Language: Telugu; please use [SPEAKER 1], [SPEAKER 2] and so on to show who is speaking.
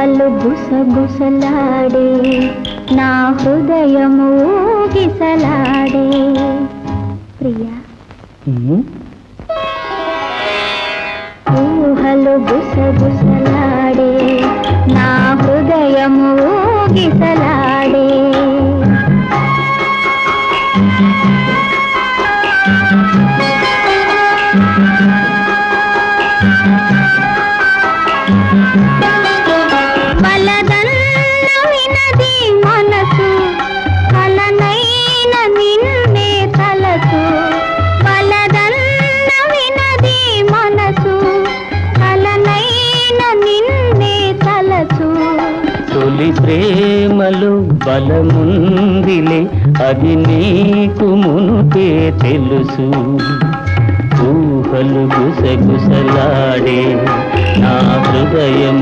[SPEAKER 1] ఊహలు గుసగుసలాడే నా హృదయము ఊగిసలాడే ప్రియా ఊహలు గుసగుసలాడే నా హృదయము ఊగిసలాడే బలదన్న వినది మనసు కలనైన నిన్నే తలసు బలదన్న వినది మనసు కలనైన నిన్నే తలసు
[SPEAKER 2] తొలి ప్రేమలో బలముందిలే అది నీకు మునుపే తెలుసు ఊహలు గుసగుసలాడే నా హృదయం